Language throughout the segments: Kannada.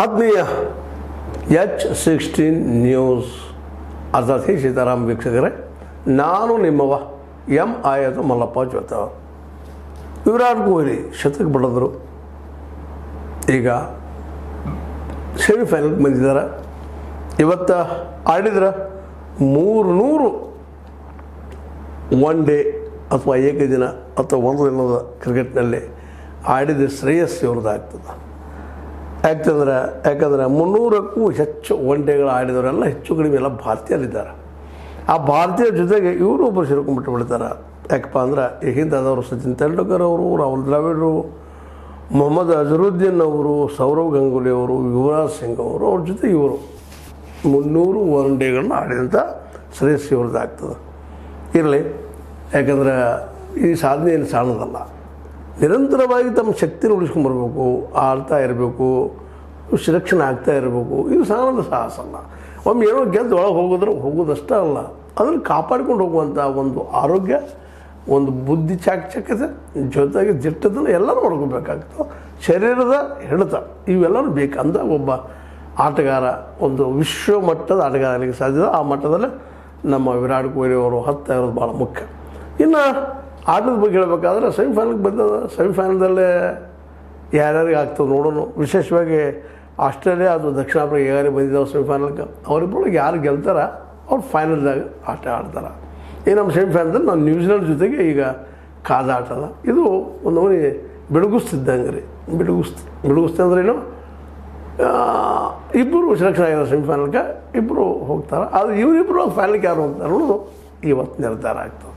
ಆತ್ಮೀಯ H16 ನ್ಯೂಸ್ ಅರ್ಥಾತ್ ಸೀತಾರಾಮ್ ವೀಕ್ಷಕರೇ, ನಾನು ನಿಮ್ಮವ ಆಯತ ಮಲ್ಲಪ್ಪ ಜೋತ. ವಿರಾಟ್ ಕೊಹ್ಲಿ ಶತಕ ಬಡಿದ್ರು. ಈಗ ಸೆಮಿಫೈನಲ್ಗೆ ಬಂದಿದ್ದಾರೆ. ಇವತ್ತು ಆಡಿದ್ರೆ 300 ಒನ್ ಡೇ ಅಥವಾ ಏಕದಿನ ಅಥವಾ ಒಂದು ದಿನದ ಕ್ರಿಕೆಟ್ನಲ್ಲಿ ಆಡಿದ ಶ್ರೇಯಸ್ ಇವ್ರದ್ದಾಗ್ತದೆ. ಯಾಕಂದ್ರೆ 300ಕ್ಕೂ ಹೆಚ್ಚು ಒನ್ ಡೇಗಳು ಆಡಿದವರೆಲ್ಲ ಹೆಚ್ಚು ಕಡಿಮೆ ಎಲ್ಲ ಭಾರತೀಯರಿದ್ದಾರೆ. ಆ ಭಾರತೀಯರ ಜೊತೆಗೆ ಇವರು ಒಬ್ಬರು ಸೇರ್ಕೊಂಡ್ಬಿಟ್ಟು ಬಿಡ್ತಾರೆ. ಯಾಕಪ್ಪ ಅಂದ್ರೆ ಈ ಹಿಂದಾದವರು ಸಚಿನ್ ತೆಂಡೂಲ್ಕರ್ ಅವರು, ರಾಹುಲ್ ದ್ರಾವಿಡ್ರು, ಮೊಹಮ್ಮದ್ ಅಜರುದ್ದೀನ್ ಅವರು, ಸೌರವ್ ಗಂಗೂಲಿ ಅವರು, ಯುವರಾಜ್ ಸಿಂಗ್ ಅವರು, ಅವ್ರ ಜೊತೆ ಇವರು 300 ಒನ್ ಡೇಗಳನ್ನ ಆಡಿದಂಥ ಶ್ರೇಯಸ್ ಇವ್ರದ್ದಾಗ್ತದೆ. ಇರಲಿ, ಯಾಕಂದ್ರೆ ಈ ಸಾಧನೆ ಏನು ಸಣ್ಣದಲ್ಲ. ನಿರಂತರವಾಗಿ ತಮ್ಮ ಶಕ್ತಿನ ಉಳಿಸ್ಕೊಂಡ್ಬರ್ಬೇಕು, ಆಡ್ತಾ ಇರಬೇಕು, ಸೆಲೆಕ್ಷನ್ ಆಗ್ತಾ ಇರಬೇಕು. ಇದು ಸಣ್ಣದ ಸಾಹಸ ಅಲ್ಲ. ಒಮ್ಮೆ ಏನೋ ಗೆದ್ದು ಒಳಗೆ ಹೋಗೋದಷ್ಟೇ ಅಲ್ಲ, ಅದನ್ನು ಕಾಪಾಡ್ಕೊಂಡು ಹೋಗುವಂಥ ಒಂದು ಆರೋಗ್ಯ, ಒಂದು ಬುದ್ಧಿ ಚಾಕಚಕ್ಯತೆ, ಜೊತೆಗೆ ದಿಟ್ಟದನ್ನು ಎಲ್ಲರೂ ನೋಡ್ಕೋಬೇಕಾಗ್ತದೆ. ಶರೀರದ ಹಿಡಿತ ಇವೆಲ್ಲರೂ ಬೇಕು. ಅಂದಾಗ ಒಬ್ಬ ಆಟಗಾರ ಒಂದು ವಿಶ್ವ ಮಟ್ಟದ ಆಟಗಾರ ಆಗಲಿಕ್ಕೆ ಸಾಧ್ಯತೆ. ಆ ಮಟ್ಟದಲ್ಲಿ ನಮ್ಮ ವಿರಾಟ್ ಕೊಹ್ಲಿ ಅವರು ಹತ್ತಾ ಇರೋದು ಭಾಳ ಮುಖ್ಯ. ಇನ್ನು ಆಟದ ಬಗ್ಗೆ ಹೇಳಬೇಕಾದ್ರೆ ಸೆಮಿಫೈನಲ್ಗೆ ಬಂದದ. ಸೆಮಿಫೈನಲ್ದಲ್ಲೇ ಯಾರ್ಯಾರಿಗೆ ಆಗ್ತದೆ ನೋಡೋಣ. ವಿಶೇಷವಾಗಿ ಆಸ್ಟ್ರೇಲಿಯಾ ಅದು ದಕ್ಷಿಣ ಆಫ್ರಿಕಾ ಯಾರೇ ಬಂದಿದ್ದಾವೆ ಸೆಮಿಫೈನಲ್ಗೆ, ಅವರಿಬ್ಬರೊಳಗೆ ಯಾರು ಗೆಲ್ತಾರ ಅವ್ರು ಫೈನಲ್ದಾಗ ಆಟ ಆಡ್ತಾರೆ. ಈ ನಮ್ಮ ಸೆಮಿಫೈನಲ್ದಲ್ಲಿ ನಾವು ನ್ಯೂಜಿಲೆಂಡ್ ಜೊತೆಗೆ ಈಗ ಕಾದಾಟ ಅದ. ಇದು ಒಂದು ಮನೆ ಬಿಡುಗುಸ್ತಿದ್ದಂಗೆ ರೀ. ಬಿಡುಗುಸ್ತಿ ಅಂದ್ರೆ ಏನು, ಇಬ್ಬರು ಸೆಲೆಕ್ಷನ್ ಆಗಿದ್ದಾರೆ ಸೆಮಿಫೈನಲ್ಗೆ, ಇಬ್ಬರು ಹೋಗ್ತಾರೆ. ಆದರೆ ಇವರಿಬ್ಬರು ಫೈನಲ್ಗೆ ಯಾರು ಹೋಗ್ತಾರೆ ಅನ್ನೋದು ಇವತ್ತು ನಿರ್ಧಾರ ಆಗ್ತದೆ.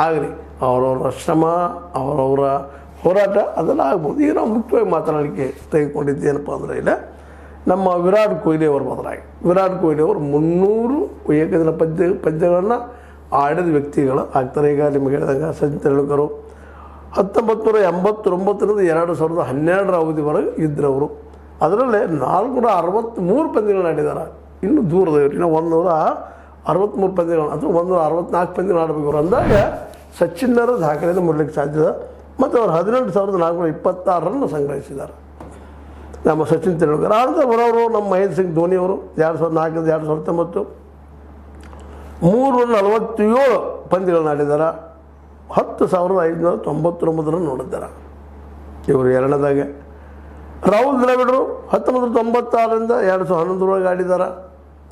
ಆಗಲಿ, ಅವರವರ ಶ್ರಮ, ಅವರವರ ಹೋರಾಟ ಅದೆಲ್ಲ ಆಗ್ಬೋದು. ಈಗ ನಾವು ಮುಖ್ಯವಾಗಿ ಮಾತನಾಡಲಿಕ್ಕೆ ತೆಗೆದುಕೊಂಡಿದ್ದೇನಪ್ಪ ಅಂದರೆ ಇಲ್ಲ, ನಮ್ಮ ವಿರಾಟ್ ಕೊಹ್ಲಿ ಅವರು ಬದಲಾಗಿ ವಿರಾಟ್ ಕೊಹ್ಲಿ ಅವರು 300 ಏಕದಿನ ಪಂದ್ಯಗಳನ್ನು ಆಡಿದ ವ್ಯಕ್ತಿಗಳು ಆಗ್ತಾರೆ. ಈಗ ನಿಮಗೆ ಹೇಳಿದಾಗ ಸಚಿನ್ ತೆಂಡೂಲ್ಕರು 1989ರಿಂದ 2012ರ ಅವಧಿವರೆಗೆ ಇದ್ದರವರು. ಅದರಲ್ಲೇ 463 ಪಂದ್ಯಗಳನ್ನ ಆಡಿದ್ದಾರೆ. ಇನ್ನೂ ದೂರದವರು, ಇನ್ನು 163 ಪಂದ್ಯಗಳು ಅಥವಾ 164 ಪಂದ್ಯಗಳು ಆಡಬೇಕು ಅವರು ಅಂದಾಗ ಸಚಿನ್ನರ ದಾಖಲೆಯನ್ನು ಮುಡಲಿಕ್ಕೆ ಸಾಧ್ಯದ. ಮತ್ತು ಅವರು 18,426 ರನ್ ಸಂಗ್ರಹಿಸಿದ್ದಾರೆ ನಮ್ಮ ಸಚಿನ್ ತೆಂಡೂಲ್ಕರ್. ಆದ ಬರೋರು ನಮ್ಮ ಮಹೇಂದ್ರ ಸಿಂಗ್ ಧೋನಿ ಅವರು 2004ರಿಂದ 2019 347 ಪಂದ್ಯಗಳನ್ನ ಆಡಿದ್ದಾರೆ. 10,599 ರನ್ ನೋಡಿದ್ದಾರೆ ಇವರು. ಎರಡನೇದಾಗೆ ರಾಹುಲ್ ದ್ರಾವಿಡ್ರು 1996ರಿಂದ 2011 ಆಡಿದ್ದಾರೆ.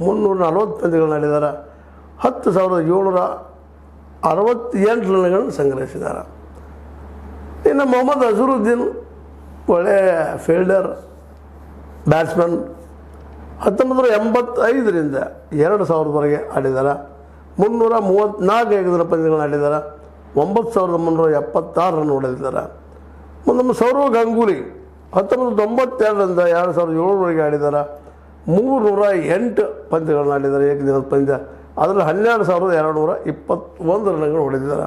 340 ಪಂದ್ಯಗಳನ್ನ ಆಡಿದ್ದಾರೆ. 10,768 ರನ್ಗಳನ್ನು ಸಂಗ್ರಹಿಸಿದ್ದಾರೆ. ಇನ್ನು ಮೊಹಮ್ಮದ್ ಅಜರುದ್ದೀನ್ ಒಳ್ಳೆಯ ಫೀಲ್ಡರ್, ಬ್ಯಾಟ್ಸ್ಮನ್. 1985ರಿಂದ 2000ವರೆಗೆ ಆಡಿದ್ದಾರೆ. 334 ಏಕದಿನ ಪಂದ್ಯಗಳನ್ನ ಆಡಿದ್ದಾರೆ. 9,376 ರನ್ ಹೊಡೆದಿದ್ದಾರೆ. ನಮ್ಮ ಸೌರವ್ ಗಂಗೂಲಿ 1992ರಿಂದ 2007ವರೆಗೆ ಆಡಿದ್ದಾರೆ. 308 ಪಂದ್ಯಗಳನ್ನ ಆಡಿದ್ದಾರೆ ಏಕದಿನದ ಪಂದ್ಯ. ಅದರಲ್ಲಿ 12,221 ರನ್ಗಳು ಹೊಡೆದಿದ್ದಾರೆ.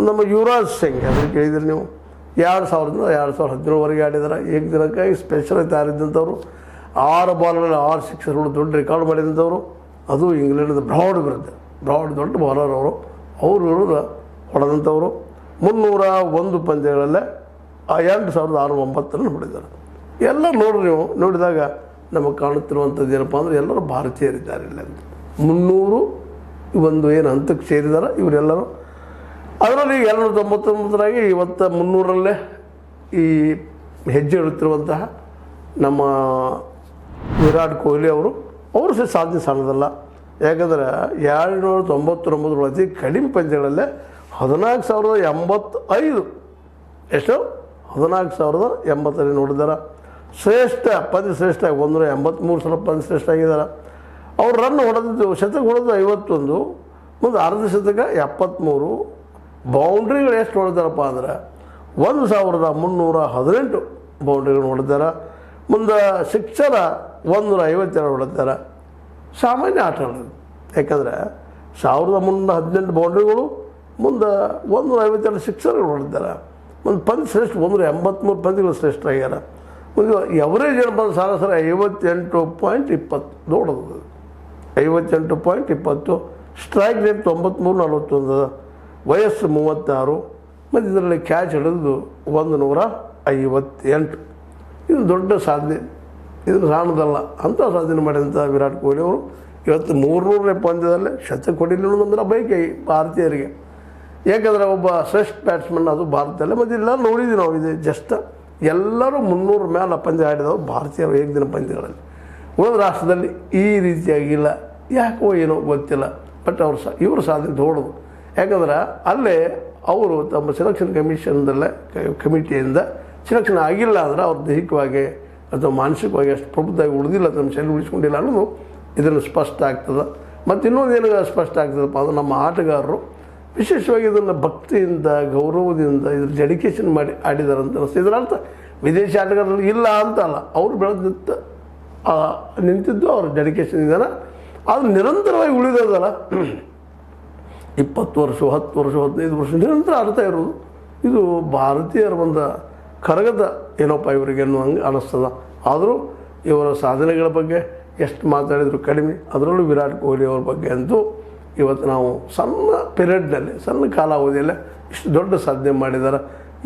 ನಮ್ಮ ಯುವರಾಜ್ ಸಿಂಗ್ ಅದನ್ನು ಕೇಳಿದರೆ ನೀವು 2000ರಿಂದ 2017ವರೆಗೆ ಆಡಿದ್ದಾರೆ. ಏಕದಿನಕ್ಕಾಗಿ ಸ್ಪೆಷಲ್ ತಯಾರಿದ್ದಂಥವ್ರು. 6 ಬಾಲ್ಗಳಲ್ಲಿ 6 ಸಿಕ್ಸರ್ಗಳು ದೊಡ್ಡ ರೆಕಾರ್ಡ್ ಮಾಡಿದಂಥವ್ರು. ಅದು ಇಂಗ್ಲೆಂಡ್ದ ಬ್ರಾಡ್ ದೊಡ್ಡ ಬಾಲರ್ ಅವರು. ಅವ್ರ ವಿರುದ್ಧ ಹೊಡೆದಂಥವ್ರು. 301 ಪಂದ್ಯಗಳಲ್ಲೇ 8,609 ರನ್ ಹೊಡೆದಿದ್ದಾರೆ. ಎಲ್ಲ ನೋಡ್ರಿ, ನೀವು ನೋಡಿದಾಗ ನಮಗೆ ಕಾಣುತ್ತಿರುವಂಥದ್ದು ಏನಪ್ಪ ಅಂದರೆ ಎಲ್ಲರೂ ಭಾರತೀಯರಿದ್ದಾರೆ ಇಲ್ಲ ಅಂತ. 300 ಒಂದು ಏನು ಹಂತಕ್ಕೆ ಸೇರಿದ್ದಾರೆ ಇವರೆಲ್ಲರೂ. ಅದರಲ್ಲಿ 299ರಾಗಿ ಇವತ್ತು 300ರಲ್ಲೇ ಈ ಹೆಜ್ಜೆ ಇಡುತ್ತಿರುವಂತಹ ನಮ್ಮ ವಿರಾಟ್ ಕೊಹ್ಲಿ ಅವರು ಸಹ ಸಾಧನೆ ಸಣ್ಣದಲ್ಲ. ಯಾಕಂದರೆ 299 ಅತಿ ಕಡಿಮೆ ಪಂದ್ಯಗಳಲ್ಲೇ 14,085 ಎಷ್ಟು 14,085 ನೋಡಿದ್ದಾರೆ. ಪಂದ್ಯ ಶ್ರೇಷ್ಠ 183 ಸಲ ಪಂದ್ಯ ಶ್ರೇಷ್ಠ ಆಗಿದ್ದಾರೆ. ಅವ್ರು ರನ್ ಹೊಡೆದಿದ್ದು, ಶತಕ ಹೊಡೆದು 51, ಮುಂದೆ ಅರ್ಧ ಶತಕ 73, ಬೌಂಡ್ರಿಗಳು ಎಷ್ಟು ಹೊಡೆದಾರಪ್ಪ ಅಂದ್ರೆ 1,318 ಬೌಂಡ್ರಿಗಳು ಹೊಡೆದಾರೆ. ಮುಂದೆ ಸಿಕ್ಸರ 152 ಹೊಡೆದಾರೆ. ಸಾಮಾನ್ಯ ಆಟ ಆಡೋದು. ಯಾಕಂದರೆ 1,318 ಬೌಂಡ್ರಿಗಳು, ಮುಂದೆ 152 ಸಿಕ್ಸರ್ಗಳು ಹೊಡೆದಾರೆ. ಒಂದು ಪಂದ್ಯ ಶ್ರೇಷ್ಠ 183 ಪಂದ್ಯಗಳು ಶ್ರೇಷ್ಠ ಆಗ್ಯಾರ. ಒಂದು ಎವರೇಜ್ ಏನಪ್ಪ ಸರಾಸರಿ 58.20 ನೋಡೋದು. 58.20. Strike rate 93-41. ವಯಸ್ಸು 36. ಮತ್ತು ಇದರಲ್ಲಿ ಕ್ಯಾಚ್ ಹಿಡಿದು 158. ಇದು ದೊಡ್ಡ ಸಾಧನೆ. ಇದನ್ನು ಸಣ್ಣದಲ್ಲ ಅಂತ ಸಾಧನೆ ಮಾಡಿದಂಥ ವಿರಾಟ್ ಕೊಹ್ಲಿ ಅವರು ಇವತ್ತು 300ನೇ ಪಂದ್ಯದಲ್ಲೇ ಶತಕ ಹೊಡಿಲಿಲ್ಲ ಅಂದ್ರೆ ಬೈಕೆ ಭಾರತೀಯರಿಗೆ. ಯಾಕಂದರೆ ಒಬ್ಬ ಶ್ರೇಷ್ಠ ಬ್ಯಾಟ್ಸ್ಮನ್ ಅದು ಭಾರತದಲ್ಲೇ. ಮತ್ತು ಎಲ್ಲ ನೋಡಿದ್ವಿ ನಾವು, ಇದು ಜಸ್ಟ್ ಎಲ್ಲರೂ 300 ಮೇಲೆ ಪಂದ್ಯ ಆಡಿದವರು ಭಾರತೀಯರು ಏಕದಿನ ಪಂದ್ಯಗಳಲ್ಲಿ. ಒಂದು ರಾಷ್ಟ್ರದಲ್ಲಿ ಈ ರೀತಿಯಾಗಿಲ್ಲ, ಯಾಕೋ ಏನೋ ಗೊತ್ತಿಲ್ಲ. ಬಟ್ ಇವರು ಸಾಧನೆ ತೋಡೋದು. ಯಾಕಂದ್ರೆ ಅಲ್ಲೇ ಅವರು ತಮ್ಮ ಸೆಲೆಕ್ಷನ್ ಕಮಿಟಿಯಿಂದ ಸೆಲೆಕ್ಷನ್ ಆಗಿಲ್ಲ ಅಂದ್ರೆ ಅವ್ರು ದೈಹಿಕವಾಗಿ ಅಥವಾ ಮಾನಸಿಕವಾಗಿ ಅಷ್ಟು ಪ್ರಬುದ್ಧವಾಗಿ ಉಳಿದಿಲ್ಲ, ತಮ್ಮ ಶೈಲಿ ಉಳಿಸ್ಕೊಂಡಿಲ್ಲ ಅನ್ನೋದು ಇದನ್ನು ಸ್ಪಷ್ಟ ಆಗ್ತದೆ. ಮತ್ತು ಇನ್ನೊಂದು ಏನು ಸ್ಪಷ್ಟ ಆಗ್ತದಪ್ಪ ಅದು ನಮ್ಮ ಆಟಗಾರರು ವಿಶೇಷವಾಗಿ ಇದನ್ನು ಭಕ್ತಿಯಿಂದ ಗೌರವದಿಂದ ಇದ್ರ ಡೆಡಿಕೇಶನ್ ಮಾಡಿ ಆಡಿದ್ದಾರೆ ಅಂತ ಅನಿಸ್ತದೆ. ಇದರ ಅರ್ಥ ವಿದೇಶಿ ಆಟಗಾರರು ಇಲ್ಲ ಅಂತ ಅಲ್ಲ, ಅವರು ಬೆಳೆದು ನಿಂತಿದ್ದು ಅವ್ರ ಡೆಡಿಕೇಶನ್ ಇದ್ದಾನೆ. ಅದು ನಿರಂತರವಾಗಿ ಉಳಿದೋದಲ್ಲ, 20 ವರ್ಷ 10 ವರ್ಷ 15 ವರ್ಷ ನಿರಂತರ ಆಡ್ತಾ ಇರೋದು. ಇದು ಭಾರತೀಯರ ಒಂದು ಕರಗದ ಏನಪ್ಪ ಇವರಿಗೆ ಅನ್ನೋ ಹಂಗೆ ಅನ್ನಿಸ್ತದ. ಆದರೂ ಇವರ ಸಾಧನೆಗಳ ಬಗ್ಗೆ ಎಷ್ಟು ಮಾತಾಡಿದ್ರು ಕಡಿಮೆ. ಅದರಲ್ಲೂ ವಿರಾಟ್ ಕೊಹ್ಲಿ ಅವ್ರ ಬಗ್ಗೆ ಅಂತೂ ಇವತ್ತು ನಾವು ಸಣ್ಣ ಪೀರಿಯಡ್ನಲ್ಲಿ, ಸಣ್ಣ ಕಾಲಾವಧಿಯಲ್ಲೇ ಇಷ್ಟು ದೊಡ್ಡ ಸಾಧನೆ ಮಾಡಿದ್ದಾರೆ.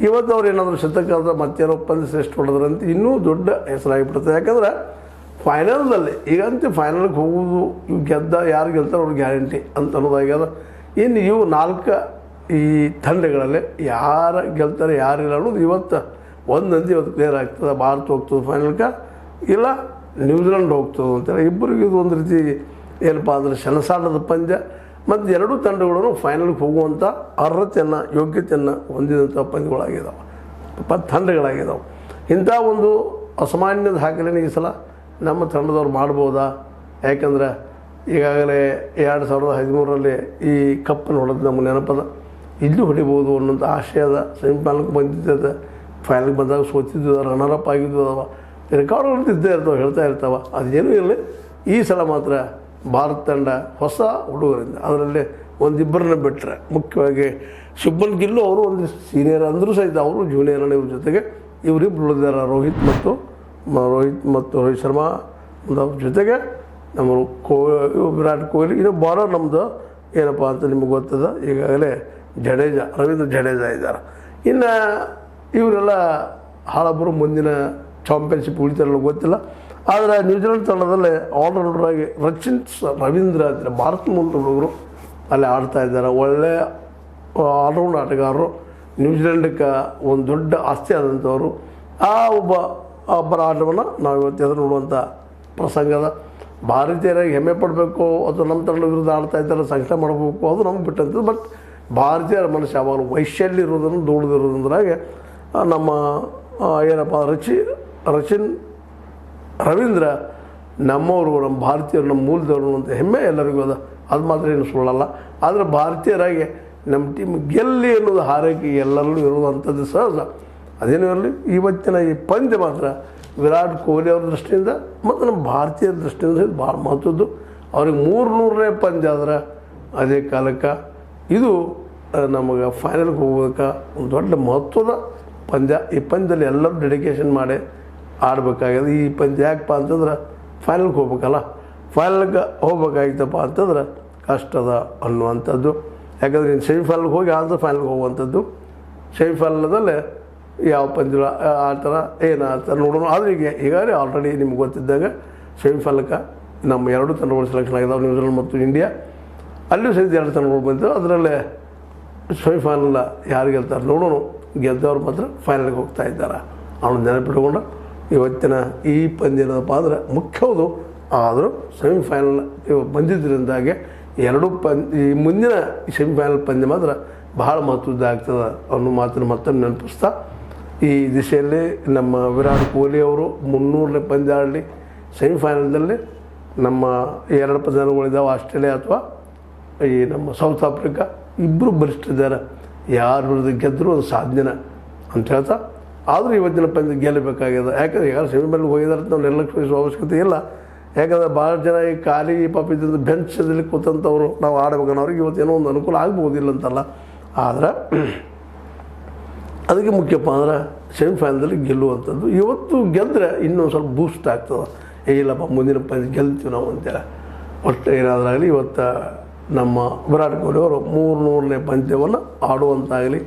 ಇವತ್ತು ಅವ್ರು ಏನಾದರೂ ಶತಕದ ಮತ್ತೇನೋ ಪಂದ್ಯ ಶ್ರೇಷ್ಠ ಹೊಡೆದ್ರಂತ ಇನ್ನೂ ದೊಡ್ಡ ಹೆಸರಾಗಿಬಿಡ್ತದೆ. ಯಾಕಂದ್ರೆ ಫೈನಲ್ನಲ್ಲಿ ಈಗಂತೂ ಫೈನಲ್ಗೆ ಹೋಗೋದು, ಇವು ಯಾರು ಗೆಲ್ತಾರೆ ಅವ್ರಿಗೆ ಗ್ಯಾರಂಟಿ ಅಂತ ಅನ್ನೋದಾಗ್ಯದ. ಇನ್ನು ಇವು 4 ಈ ತಂಡಗಳಲ್ಲಿ ಯಾರು ಗೆಲ್ತಾರೆ ಯಾರಿಲ್ಲ ಅನ್ನೋದು ಇವತ್ತು ಒಂದಂತೆ ಇವತ್ತು ಕ್ಲಿಯರ್ ಆಗ್ತದೆ. ಭಾರತ ಹೋಗ್ತದೆ ಫೈನಲ್ಗೆ, ಇಲ್ಲ ನ್ಯೂಜಿಲೆಂಡ್ ಹೋಗ್ತದೆ ಅಂತೇಳಿ. ಇಬ್ಬರಿಗೂ ಇದು ಒಂದು ರೀತಿ ಏನಪ್ಪ ಅಂದರೆ ಸೆಣಸಾಟದ ಪಂದ್ಯ. ಮತ್ತು ಎರಡೂ ತಂಡಗಳನ್ನು ಫೈನಲ್ಗೆ ಹೋಗುವಂಥ ಅರ್ಹತೆಯನ್ನು ಯೋಗ್ಯತೆಯನ್ನು ಹೊಂದಿದಂಥ ಪಂದ್ಯಗಳಾಗಿದ್ದಾವೆ, ತಂಡಗಳಾಗಿದ್ದಾವೆ. ಇಂಥ ಒಂದು ಅಸಾಮಾನ್ಯ ದಾಖಲೆನೇ ಈ ಸಲ ನಮ್ಮ ತಂಡದವ್ರು ಮಾಡ್ಬೋದಾ? ಯಾಕಂದ್ರೆ ಈಗಾಗಲೇ 2013ರಲ್ಲಿ ಈ ಕಪ್ಪನ್ನು ಹೊಡೆದು ನಮಗೆ ನೆನಪದ, ಇಲ್ಲೂ ಹೊಡಿಬೋದು ಅನ್ನೋಂಥ ಆಶಯದ. ಸೆಮಿಫೈನಲ್ಗೆ ಬಂದಿದ್ದ, ಫೈನಲ್ಗೆ ಬಂದಾಗ ಸೋತಿದ್ದು, ರನ್ನರಪ್ ಆಗಿದ್ದು ಅದಾವ, ರೆಕಾರ್ಡ್ಗಳು ಇದ್ದೇ ಇರ್ತಾವೆ, ಹೇಳ್ತಾ ಇರ್ತಾವೆ. ಅದೇನೂ ಇರಲಿ, ಈ ಸಲ ಮಾತ್ರ ಭಾರತ ತಂಡ ಹೊಸ ಹುಡುಗರಿಂದ, ಅದರಲ್ಲಿ ಒಂದಿಬ್ಬರನ್ನ ಬಿಟ್ಟರೆ ಮುಖ್ಯವಾಗಿ ಶುಭ್ಮನ್ ಗಿಲ್ ಅವರು ಒಂದು ಸೀನಿಯರ್ ಅಂದರೂ ಸಹಿತ ಅವರು ಜೂನಿಯರ್ ಇವ್ರ ಜೊತೆಗೆ ಇವರಿಬ್ಬರು ಉಳಿದಾರ. ರೋಹಿತ್ ಮತ್ತು ರೋಹಿತ್ ಶರ್ಮಾ ಜೊತೆಗೆ ನಮ್ಮ ವಿರಾಟ್ ಕೊಹ್ಲಿ. ಇನ್ನು ಬಾಲರ್ ನಮ್ಮದು ಏನಪ್ಪ ಅಂತ ನಿಮಗೆ ಗೊತ್ತದ, ಈಗಾಗಲೇ ರವೀಂದ್ರ ಜಡೇಜಾ ಇದ್ದಾರೆ. ಇನ್ನು ಇವರೆಲ್ಲ ಹಲವರು ಮುಂದಿನ ಚಾಂಪಿಯನ್ಶಿಪ್ ಉಳಿತಾರಲ್ಲ ಗೊತ್ತಿಲ್ಲ. ಆದರೆ ನ್ಯೂಜಿಲೆಂಡ್ ತಂಡದಲ್ಲೇ ಆಲ್ರೌಂಡರಾಗಿ ರವೀಂದ್ರ ಅಂತ ಭಾರತ ಮೂಲದ ಹುಡುಗರು ಅಲ್ಲಿ ಆಡ್ತಾ ಇದ್ದಾರೆ. ಒಳ್ಳೆಯ ಆಲ್ರೌಂಡ್ ಆಟಗಾರರು, ನ್ಯೂಜಿಲೆಂಡಕ್ಕೆ ಒಂದು ದೊಡ್ಡ ಆಸ್ತಿ ಆದಂಥವರು. ಆ ಒಬ್ಬರ ಆಟವನ್ನು ನಾವು ಇವತ್ತು ಎದುರು ನೋಡುವಂಥ ಪ್ರಸಂಗದ. ಭಾರತೀಯರಾಗಿ ಹೆಮ್ಮೆ ಪಡಬೇಕು ಅಥವಾ ನಮ್ಮ ತಂಡ ವಿರುದ್ಧ ಆಡ್ತಾ ಇದ್ದಾರೆ ಸಂಕಟ ಮಾಡಬೇಕು, ಅದು ನಮ್ಗೆ ಬಿಟ್ಟಂಥದ್ದು. ಬಟ್ ಭಾರತೀಯರ ಮನಸ್ಸು ಯಾವಾಗಲೂ ವೈಶಲ್ಯ ಇರೋದನ್ನು ದೂಡದಿರೋದ್ರಾಗೆ ನಮ್ಮ ಏನಪ್ಪ ರವೀಂದ್ರ ನಮ್ಮವರು, ನಮ್ಮ ಭಾರತೀಯರು, ನಮ್ಮ ಮೂಲದವರು ಅಂತ ಹೆಮ್ಮೆ ಎಲ್ಲರಿಗೂ ಅದ. ಅದು ಮಾತ್ರ ಏನು ಸುಳ್ಳಲ್ಲ. ಆದರೆ ಭಾರತೀಯರಾಗಿ ನಮ್ಮ ಟೀಮ್ ಗೆಲ್ಲಿ ಅನ್ನೋದು ಹಾರೈಕೆ ಎಲ್ಲರಲ್ಲೂ ಇರುವಂಥದ್ದು ಸಹಜ. ಅದೇನೂ ಇರಲಿ, ಇವತ್ತಿನ ಈ ಪಂದ್ಯ ಮಾತ್ರ ವಿರಾಟ್ ಕೊಹ್ಲಿ ಅವ್ರ ದೃಷ್ಟಿಯಿಂದ ಮತ್ತು ನಮ್ಮ ಭಾರತೀಯರ ದೃಷ್ಟಿಯಿಂದ ಭಾಳ ಮಹತ್ವದ್ದು. ಅವ್ರಿಗೆ 300ನೇ ಪಂದ್ಯ ಆದ್ರೆ ಅದೇ ಕಾಲಕ್ಕೆ ಇದು ನಮಗೆ ಫೈನಲ್ಗೆ ಹೋಗೋದಕ್ಕೆ ಒಂದು ದೊಡ್ಡ ಮಹತ್ವದ ಪಂದ್ಯ. ಈ ಪಂದ್ಯದಲ್ಲಿ ಎಲ್ಲರೂ ಡೆಡಿಕೇಶನ್ ಮಾಡಿ ಆಡಬೇಕಾಗಿದೆ. ಈ ಪಂದ್ಯ ಯಾಕಪ್ಪ ಅಂತಂದ್ರೆ ಫೈನಲ್ಗೆ ಹೋಗ್ಬೇಕಲ್ಲ, ಫೈನಲ್ಗೆ ಹೋಗ್ಬೇಕಾಗಿತ್ತಪ್ಪ ಅಂತಂದ್ರೆ ಕಷ್ಟದ ಅನ್ನುವಂಥದ್ದು. ಯಾಕಂದರೆ ಇನ್ನು ಸೆಮಿಫೈನಲ್ಗೆ ಹೋಗಿ ಆದ್ರೆ ಫೈನಲ್ಗೆ ಹೋಗುವಂಥದ್ದು. ಸೆಮಿಫೈನಲ್ದಲ್ಲೇ ಯಾವ ಪಂದ್ಯ ಆಡ್ತಾರೆ ಏನಾಗ್ತಾರೆ ನೋಡೋಣ. ಆದರೆ ಈಗಾಗಲೇ ಆಲ್ರೆಡಿ ನಿಮ್ಗೆ ಗೊತ್ತಿದ್ದಾಗ ಸೆಮಿಫೈನಲ್ಗೆ ನಮ್ಮ 2 ತಂಡಗಳು ಸೆಲೆಕ್ಷನ್ ಆಗಿದ್ದಾವೆ, ನ್ಯೂಜಿಲೆಂಡ್ ಮತ್ತು ಇಂಡಿಯಾ. ಅಲ್ಲೂ ಸಹಿತ 2 ತಂಡಗಳು ಬಂತು. ಅದರಲ್ಲೇ ಸೆಮಿಫೈನಲ್ ಯಾರು ಗೆಲ್ತಾರೆ ನೋಡೋಣ. ಗೆದ್ದವ್ರು ಮಾತ್ರ ಫೈನಲ್ಗೆ ಹೋಗ್ತಾ ಇದ್ದಾರೆ. ಅವನು ನೆನಪಿಟ್ಕೊಂಡು ಇವತ್ತಿನ ಈ ಪಂದ್ಯ ಏನಪ್ಪ ಅಂದರೆ ಮುಖ್ಯವುದು. ಆದರೂ ಸೆಮಿಫೈನಲ್ ಬಂದಿದ್ದರಿಂದಾಗೆ ಈ ಮುಂದಿನ ಸೆಮಿಫೈನಲ್ ಪಂದ್ಯ ಮಾತ್ರ ಬಹಳ ಮಹತ್ವದ್ದಾಗ್ತದೆ ಅನ್ನೋ ಮಾತನ್ನು ಮತ್ತೊಂದು ನೆನಪಿಸ್ತಾ, ಈ ದಿಶೆಯಲ್ಲಿ ನಮ್ಮ ವಿರಾಟ್ ಕೊಹ್ಲಿ ಅವರು 300ನೇ ಪಂದ್ಯ ಆಡಲಿ. ಸೆಮಿಫೈನಲ್ದಲ್ಲಿ ನಮ್ಮ 2 ಪಂದ್ಯಗಳಿದ್ದಾವೆ, ಆಸ್ಟ್ರೇಲಿಯಾ ಅಥವಾ ಈ ನಮ್ಮ ಸೌತ್ ಆಫ್ರಿಕಾ. ಇಬ್ಬರು ಬಲಿಷ್ಠಿದ್ದಾರೆ, ಯಾರು ವಿರುದ್ಧ ಗೆದ್ದರೂ ಅದು ಸಾಧನೆ ಅಂತ ಹೇಳ್ತಾ. ಆದರೂ ಇವತ್ತಿನ ಪಂದ್ಯ ಗೆಲ್ಲಬೇಕಾಗಿದೆ. ಯಾಕಂದರೆ ಈಗ ಸೆಮಿಫೈನಲ್ಗೆ ಹೋಗಿದ್ದಾರೆ ನಾವು ನಿರ್ಲಕ್ಷ್ಯ ವಹಿಸುವ ಅವಶ್ಯಕತೆ ಇಲ್ಲ. ಯಾಕಂದರೆ ಭಾಳ ಜನ ಈ ಖಾಲಿ ಪಾಪಿದ್ದ ಬೆಂಚಲ್ಲಿ ಕೂತಂಥವ್ರು ನಾವು ಆಡಬೇಕನ್ನೋರಿಗೆ ಇವತ್ತೇನೋ ಒಂದು ಅನುಕೂಲ ಆಗ್ಬೋದಿಲ್ಲ ಅಂತಲ್ಲ. ಆದರೆ ಅದಕ್ಕೆ ಮುಖ್ಯಪ್ಪ ಅಂದ್ರೆ ಸೆಮಿಫೈನಲ್ದಲ್ಲಿ ಗೆಲ್ಲುವಂಥದ್ದು. ಇವತ್ತು ಗೆದ್ದರೆ ಇನ್ನೊಂದು ಸ್ವಲ್ಪ ಬೂಸ್ಟ್ ಆಗ್ತದೆ. ಇಲ್ಲಪ್ಪ ಮುಂದಿನ ಪಂದ್ಯ ಗೆಲ್ತೀವಿ ನಾವು ಅಂತೇಳಿ. ಒಟ್ಟು ಏನಾದ್ರಾಗಲಿ ಇವತ್ತು ನಮ್ಮ ವಿರಾಟ್ ಕೊಹ್ಲಿ ಅವರು 300ನೇ ಪಂದ್ಯವನ್ನು ಆಡುವಂತಾಗಲಿ,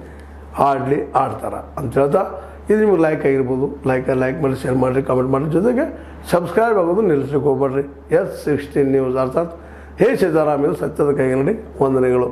ಆಡ್ತಾರೆ ಅಂತ ಹೇಳ್ತಾ ಇದು ನಿಮಗೆ ಲೈಕ್ ಆಗಿರ್ಬೋದು. ಲೈಕ್ ಮಾಡಿ, ಶೇರ್ ಮಾಡಿರಿ, ಕಾಮೆಂಟ್ ಮಾಡಿರಿ. ಜೊತೆಗೆ ಸಬ್ಸ್ಕ್ರೈಬ್ ಆಗೋದು ನಿಲ್ಲಿಸ್ಲಿಕ್ಕೆ ಹೋಗ್ಬೇಡ್ರಿ. S16 ನ್ಯೂಸ್ ಅರ್ಥಾತ್ ಹೇ ಸೀತಾರಾಮ್ ಇದು ಸತ್ಯದ ಕೈಗನ್ನಡಿ. ವಂದನೆಗಳು.